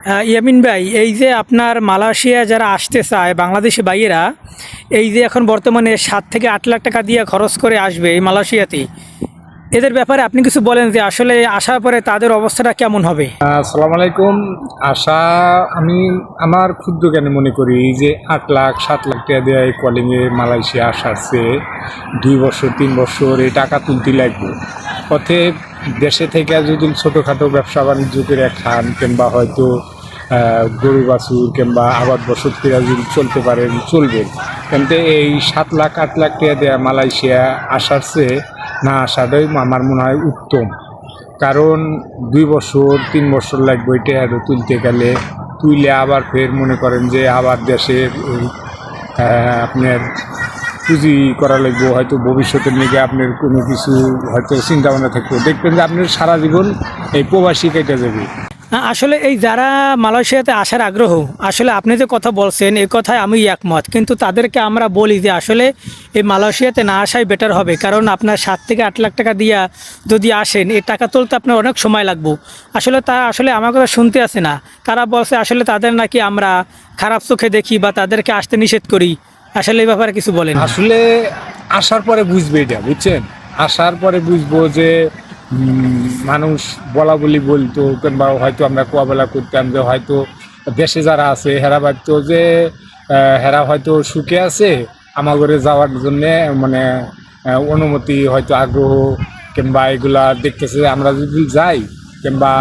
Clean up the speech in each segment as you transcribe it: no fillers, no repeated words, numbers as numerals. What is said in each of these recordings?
ইয়ামিন ভাই, এই যে আপনার মালয়েশিয়া যারা আসতে চায় বাংলাদেশি ভাইয়েরা, এই যে এখন বর্তমানে 7 থেকে 8 লাখ টাকা দিয়ে খরচ করে আসবে এই মালয়েশিয়াতে, এদের ব্যাপারে আপনি কিছু বলেন যে আসলে আসার পরে তাদের অবস্থাটা কেমন হবে? আসসালামু আলাইকুম। আমি আমার ক্ষুদ্র জ্ঞানে মনে করি এই যে 8 লাখ 7 লাখ টাকা দেওয়া এই কলিংয়ে মালয়েশিয়া আসার চেয়ে 2 বছর 3 বছর এই টাকা তুলতে লাগবে। পথে দেশে থেকে যদি ছোটোখাটো ব্যবসা বাণিজ্য করে খান কিংবা হয়তো গরু বাছুর কিংবা আবাদ বসত করে যদি চলতে পারেন চলবেন, কিন্তু এই 7 লাখ 8 লাখ টাকা দেওয়া মালয়েশিয়া আসার চেয়ে না আসাটাই আমার মনে হয় উত্তম। কারণ 2 বছর 3 বছর লাগবে এটা আরও তুলতে গেলে, তুইলে আবার ফের মনে করেন যে আবার দেশের আপনার পুঁজি করা লাগবে, হয়তো ভবিষ্যতের নিয়ে আপনার কোনো কিছু হয়তো চিন্তাভাবনা থাকবে, দেখবেন যে আপনার সারা জীবন এই প্রবাসী কেটে যাবে। আসলে এই যারা মালয়েশিয়াতে আসার আগ্রহ, আসলে আপনি যে কথা বলছেন এই কথায় আমি একমত, কিন্তু তাদেরকে আমরা বলি যে আসলে এই মালয়েশিয়াতে না আসাই বেটার হবে। কারণ আপনার 7 থেকে 8 লাখ টাকা দিয়া যদি আসেন, এই টাকা তুলতে আপনার অনেক সময় লাগবে। আসলে তারা আসলে আমার কথা শুনতে আসে না। তারা বলছে আসলে তাদের নাকি আমরা খারাপ চোখে দেখি বা তাদেরকে আসতে নিষেধ করি। আসলে এই ব্যাপারে কিছু বলেন? আসলে আসার পরে বুঝবে, এটা বুঝছেন, আসার পরে বুঝবো যে মানুষ বলা বলি বলতো কিংবা হয়তো আমরা কোয়াবেলা করতাম যে হয়তো দেশে যারা আছে হেরা ভাবতো যে হেরা হয়তো সুখে আছে, আমার ঘরে যাওয়ার জন্যে মানে অনুমতি হয়তো আগ্রহ কিংবা এগুলা দেখতেছে আমরা যদি যাই কিংবা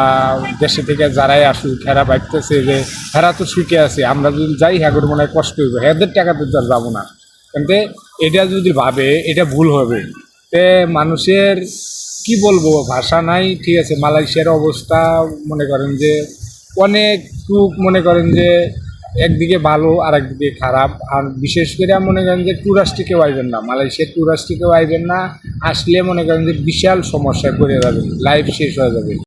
দেশে থেকে যারাই আসুক হেরা ভাবতেছে যে হেরা তো সুখে আছে, আমরা যদি যাই হ্যাগর মনে হয় কষ্ট হইব, হেদের টাকাতে তো আর যাবো না। কিন্তু এটা যদি ভাবে এটা ভুল হবে। তে মানুষের কি বলবো, ভাষা নাই। ঠিক আছে, মালয়েশিয়ার অবস্থা মনে করেন যে অনেক টুক, মনে করেন যে একদিকে ভালো আর একদিকে খারাপ। আর বিশেষ করে মনে করেন যে টুরিস্টে কেউ আইবেন না, মালয়েশিয়ার টুরিস্টে কেউ আইবেন না। আসলে মনে করেন যে বিশাল সমস্যায় পড়ে যাবেন, লাইফ শেষ হয়ে যাবে।